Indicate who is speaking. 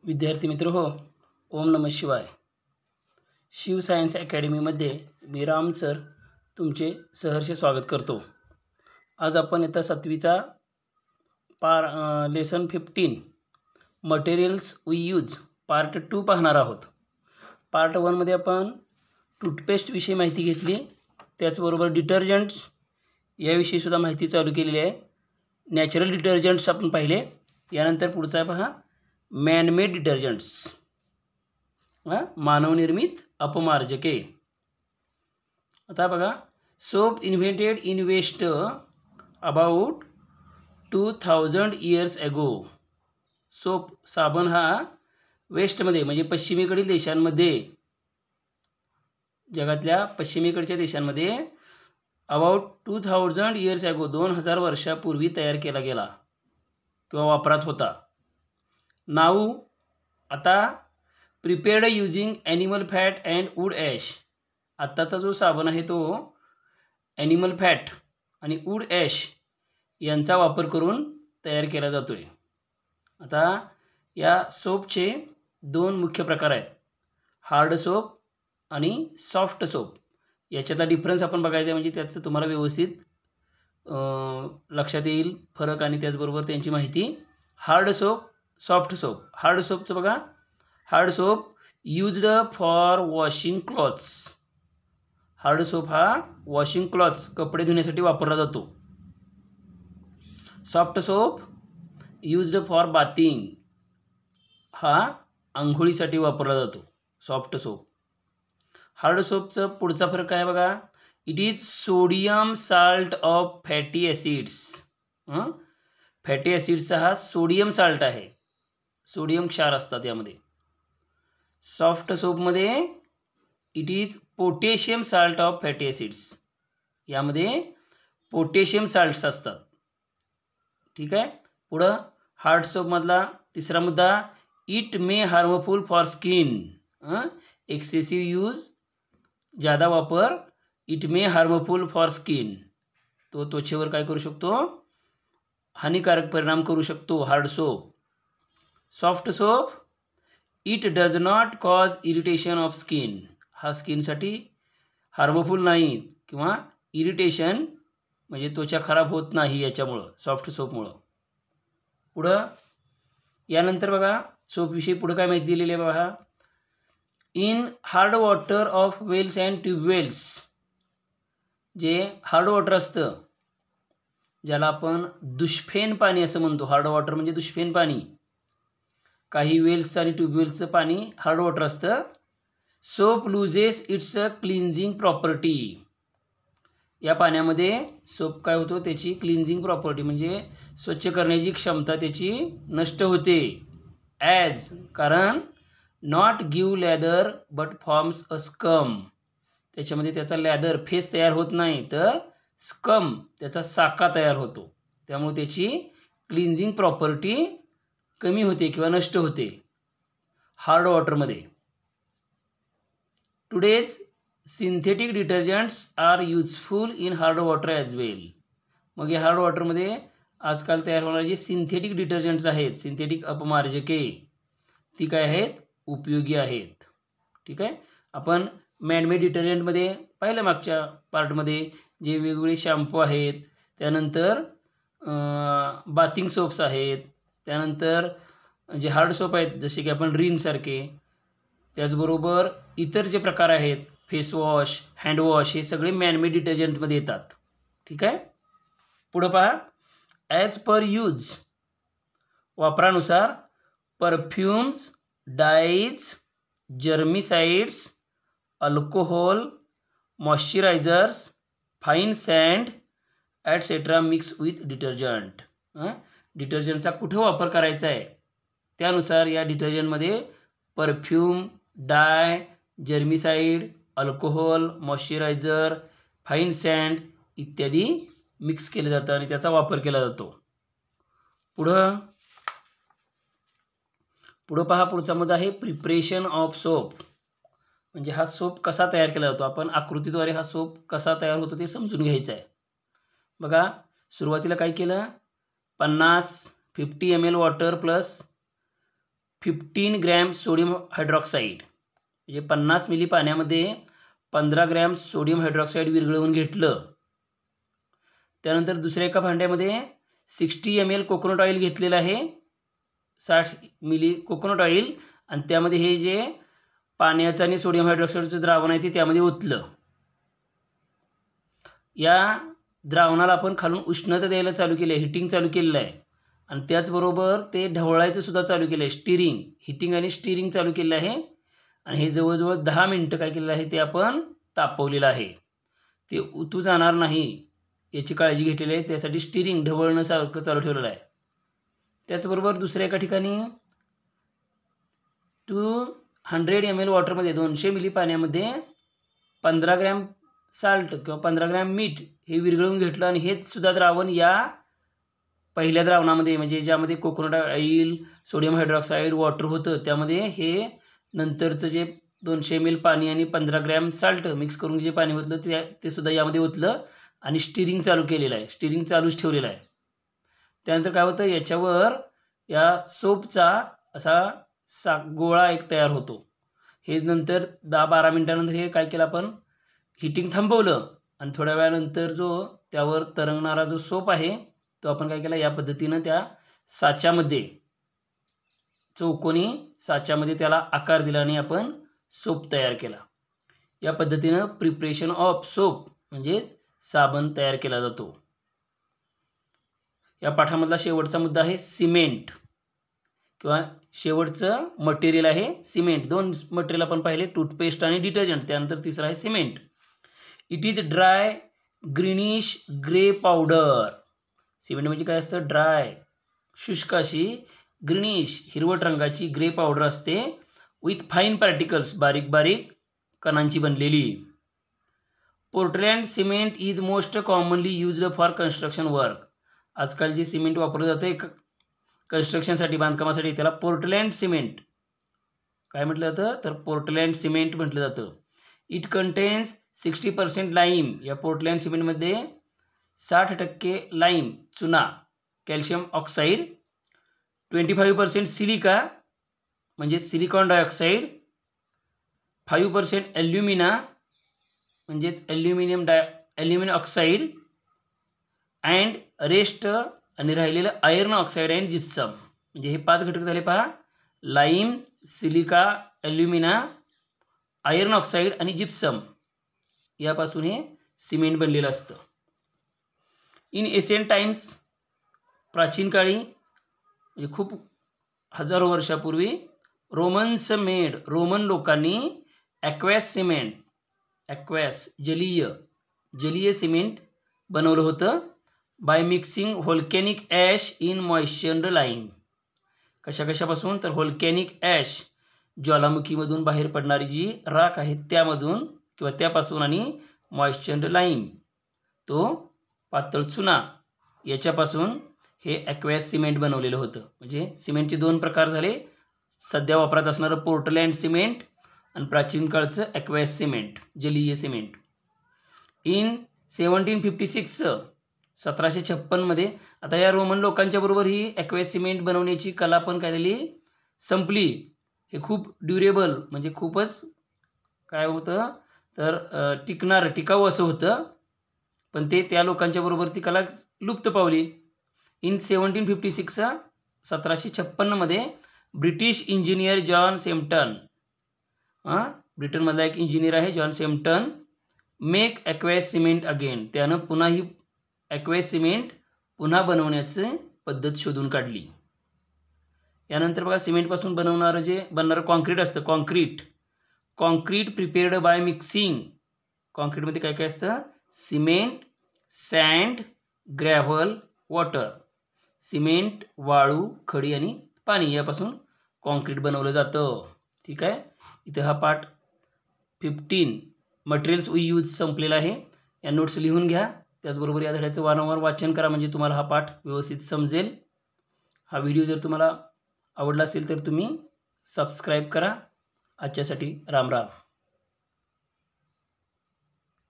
Speaker 1: विद्यार्थी मित्र हो, ओम नमः शिवाय. शिव सायन्स अकॅडमीमध्ये मी राम सर तुमचे सहर्ष स्वागत करतो. आज आपण इयत्ता 7वीचा lesson 15 materials we use part 2 पाहणार आहोत. पार्ट 1 मध्ये आपण टूथपेस्ट विषयी माहिती घेतली, त्याचबरोबर डिटर्जंट्स याविषयी सुद्धा माहिती चालू केलेली आहे. नॅचरल डिटर्जंट्स आपण पाहिले. यानंतर पुढचा पहा मॅनमेड डिटर्जंट्स, मानवनिर्मित अपमार्जके. आता बघा, soap invented in west about 2000 years ago. Soap साबण हा वेस्टमध्ये म्हणजे पश्चिमेकडील देशांमध्ये, जगातल्या पश्चिमेकडच्या देशांमध्ये अबाउट 2000 इयर्स ॲगो 2000 वर्षापूर्वी तयार केला गेला किंवा वापरात होता. नाऊ आता prepared using animal fat and wood ash. आत्ताचा जो साबण आहे तो ॲनिमल फॅट आणि वूड ॲश यांचा वापर करून तयार केला जातो आहे. आता या सोपचे 2 मुख्य प्रकार आहेत, हार्ड सोप आणि सॉफ्ट सोप. याच्यातला डिफरन्स आपण बघायचा आहे, म्हणजे त्याचं तुम्हाला व्यवस्थित लक्षात येईल फरक आणि त्याचबरोबर त्यांची माहिती. Hard soap, soft soap. Hard सोपचं बघा, hard soap used for washing clothes. Hard soap हा वॉशिंग क्लॉथ्स कपडे धुण्यासाठी वापरला जातो. Soft soap used for bathing, हा आंघोळीसाठी वापरला जातो सॉफ्ट सोप. हार्ड सोपचं पुढचा फरक काय बघा, it is sodium salt of fatty acids. Fatty ॲसिड्सचा हा सोडियम साल्ट आहे, सोडियम क्षार असतात यामध्ये. सॉफ्ट सोपमध्ये it is potassium salt of fatty acids, यामध्ये पोटॅशियम साल्ट्स असतात. ठीक आहे. पुढं हार्ड सोपमधला तिसरा मुद्दा, it may harmful for skin. Excessive use, जादा वापर, it may harmful for skin, तो त्वचेवर काय करू शकतो, हानिकारक परिणाम करू शकतो hard soap. Soft soap it does not cause irritation of skin, हा स्किनसाठी हार्मफुल नाही किंवा इरिटेशन म्हणजे त्वचा खराब होत नाही याच्यामुळं, सॉफ्ट सोपमुळं. पुढं यानंतर बघा सोपविषयी पुढं काय माहिती दिलेली आहे बघा, in hard water of wells and tubewells. जे हार्ड वॉटर असतं, ज्याला आपण दुष्फेन पाणी असं म्हणतो, हार्ड वॉटर म्हणजे दुष्फेन पाणी. काही वेल्स आणि ट्यूबवेल्सचं पाणी हार्ड वॉटर असतं. Soap loses it's cleansing property. या पाण्यामध्ये सोप काय होतो, त्याची क्लिन्झिंग प्रॉपर्टी म्हणजे स्वच्छ करण्याची क्षमता त्याची नष्ट होते. ॲज, कारण not give leather but forms a scum. त्याच्यामध्ये त्याचा लॅदर फेस तयार होत नाही, तर स्कम त्याचा साका तयार होतो. त्यामुळे त्याची क्लिन्झिंग प्रॉपर्टी कमी होते किंवा नष्ट होते हार्ड वॉटरमध्ये. Today's synthetic detergents are useful in hard water as well. मग या हार्ड वॉटरमध्ये आजकाल तयार होणारे जे सिंथेटिक डिटर्जंट्स आहेत, सिंथेटिक अपमार्जके, ती काय आहेत, उपयोगी आहेत. ठीक आहे. आपण मॅनमेड डिटर्जंटमध्ये पाहिलं मागच्या पार्टमध्ये, जे वेगवेगळे शॅम्पू आहेत, त्यानंतर बाथिंग सोप्स आहेत, त्यानंतर जे हार्ड सोप आहेत जसे की आपण रिनसारखे, त्याचबरोबर इतर जे प्रकार आहेत फेसवॉश, हँडवॉश, हे सगळे मॅनमेड डिटर्जंटमध्ये येतात. ठीक आहे. पुढं पहा, ॲज पर यूज, वापरानुसार, perfumes, dyes, germicides, alcohol, moisturisers, fine sand etcetera mix with detergent. डिटर्जंटचा कुठं वापर करायचा आहे त्यानुसार या डिटर्जंटमध्ये perfume, dye, germicide, alcohol, moisturiser, fine sand इत्यादी मिक्स केलं जातं आणि त्याचा वापर केला जातो. पुढं पहा, पुढचा मुद्दा आहे प्रिपरेशन ऑफ सोप. म्हणजे हा सोप कसा तयार केला जातो, आपण आकृतीद्वारे हा सोप कसा तयार होतो ते समजून घ्यायचं आहे. बघा, सुरुवातीला काय केलं, 50 ml water plus 15 gram sodium hydroxide, म्हणजे 50 मिली पाण्यामध्ये 15 ग्रॅम सोडियम हायड्रॉक्साईड विरघळवून घेतलं. त्यानंतर दुसऱ्या एका भांड्यामध्ये 60 ml कोकोनट ऑइल घेतलेलं आहे, 60 मिली कोकोनट ऑइल, आणि त्यामध्ये हे जे पाण्याचं आणि सोडियम हायड्रॉक्साईडचं द्रावण आहे ते त्यामध्ये ओतलं. या द्रावणाला आपण खालून उष्णता द्यायला चालू केली आहे, हिटिंग चालू केलेलं आहे, आणि त्याचबरोबर ते ढवळायचं सुद्धा चालू केलं आहे, स्टिरिंग, हिटिंग आणि स्टिरिंग चालू केलं आहे. आणि हे जवळजवळ 10 मिनटं काय केलेलं आहे ते आपण तापवलेलं आहे. ते उतू जाणार नाही याची काळजी घेतलेली आहे, त्यासाठी स्टिरिंग ढवळणं सारखं चालू ठेवलेलं आहे. त्याचबरोबर दुसऱ्या एका ठिकाणी 200 ml वॉटरमध्ये 200 मिली पाण्यामध्ये 15 ग्रॅम साल्ट किंवा 15 ग्रॅम मीठ हे विरघळवून घेतलं, आणि हेच सुद्धा द्रावण या पहिल्या द्रावणामध्ये, म्हणजे ज्यामध्ये coconut oil, sodium hydroxide, water होतं, त्यामध्ये हे नंतरचं जे 200 ml पाणी आणि 15 ग्रॅम साल्ट मिक्स करून जे पाणी ओतलं ते सुद्धा यामध्ये ओतलं, आणि स्टिरिंग चालू केलेलं आहे, स्टिरिंग चालूच ठेवलेलं आहे. त्यानंतर काय होतं, याच्यावर या सोपचा असा गोळा एक तयार होतो. हे नंतर 10-12 मिनटानंतर हे काय केलं आपण, हिटिंग थांबवलं, आणि थोड्या वेळानंतर जो त्यावर तरंगणारा जो सोप आहे तो आपण काय केला, या पद्धतीनं त्या साच्यामध्ये, चौकोनी साच्यामध्ये त्याला आकार दिला आणि आपण सोप तयार केला. या पद्धतीनं प्रिपरेशन ऑफ सोप म्हणजे साबण तयार केला जातो. या पाठामधला शेवटचा मुद्दा आहे सिमेंट, किंवा शेवटचं मटेरियल आहे सिमेंट. 2 मटेरियल आपण पाहिले, टूथपेस्ट आणि डिटर्जंट. त्यानंतर तिसरं आहे cement. It is dry greenish grey powder. Cement म्हणजे काय असतं, ड्राय, शुष्क अशी, ग्रीनिश हिरवट रंगाची ग्रे पावडर असते, विथ फाईन पार्टिकल्स, बारीक बारीक कणांची बनलेली. Portland cement is most commonly used for construction work. आजकाल जे सिमेंट वापरलं जातं कन्स्ट्रक्शनसाठी, बांधकामासाठी, त्याला पोर्टलँड सिमेंट काय म्हटलं जातं, तर पोर्टलँड सिमेंट म्हटलं जातं. It contains 60% lime. या पोर्टलँड सिमेंटमध्ये 60% लाईम, चुना, कॅल्शियम ऑक्साईड, 25% सिलिका म्हणजे सिलिकॉन डायऑक्साईड, 5% ॲल्युमिना म्हणजेच ॲल्युमिनियम ऑक्साईड, अँड रेस्ट आणि राहिलेलं आयर्न ऑक्साईड अँड जिप्सम. म्हणजे हे 5 घटक झाले पहा, लाईम, सिलिका, ॲल्युमिना, आयर्न ऑक्साईड आणि जिप्सम, यापासून हे सिमेंट बनलेलं असतं. इन एशियंट टाइम्स, प्राचीन काळी म्हणजे खूप हजारो वर्षापूर्वी, रोमन लोकांनी ॲक्वॅस सिमेंट, ॲक्वॅस जलीय सिमेंट बनवलं होतं, by mixing volcanic ash in moistured lime. कशापासून, तर व्होल्कॅनिक ॲश, ज्वालामुखीमधून बाहेर पडणारी जी राख आहे त्यामधून किंवा त्यापासून, आणि मॉइश्चर्ड लाईम तो पातळ चुना, याच्यापासून हे ॲक्वॅस सिमेंट बनवलेलं होतं. म्हणजे सिमेंटचे 2 प्रकार झाले, सध्या वापरात असणारं पोर्टलँड सिमेंट आणि प्राचीन काळचं ॲक्वॅस सिमेंट, जलीय सिमेंट. इन 1756 मध्ये, आता या रोमन लोकांच्या बरोबर ही ॲक्वॅस सिमेंट बनवण्याची कला पण काय झाली, संपली. हे खूप ड्युरेबल म्हणजे खूपच काय होतं, तर टिकाऊ असं होतं, पण ते त्या लोकांच्या बरोबर ती कला लुप्त पावली. इन 1756 मध्ये ब्रिटिश इंजिनियर जॉन सेम्प्टन, ब्रिटनमधला एक इंजिनियर आहे जॉन सेम्प्टन, मेक ॲक्वॅस सिमेंट अगेन. त्यानं पुन्हा ही ॲक्वॅस सिमेंट पुन्हा बनवण्याची पद्धत शोधून काढली. यानंतर बघा, सिमेंटपासून बनणारं कॉन्क्रीट असतं, कॉन्क्रीट प्रिपेअर्ड बाय मिक्सिंग. कॉन्क्रीटमध्ये काय काय असतं, cement, sand, gravel, water. Cement, वाळू, खडी आणि पाणी यापासून कॉन्क्रीट बनवलं जातं. ठीक आहे, इथे हा पार्ट 15 मटेरियल्स वी यूज संपलेला आहे. या नोट्स लिहून घ्या, त्याचबरोबर या धड्याचं वारंवार वाचन करा, म्हणजे तुम्हाला हा पाठ व्यवस्थित समजेल. हा व्हिडिओ जर तुम्हाला आवडला असेल तर तुम्ही सबस्क्राईब करा. आजच्यासाठी राम राम.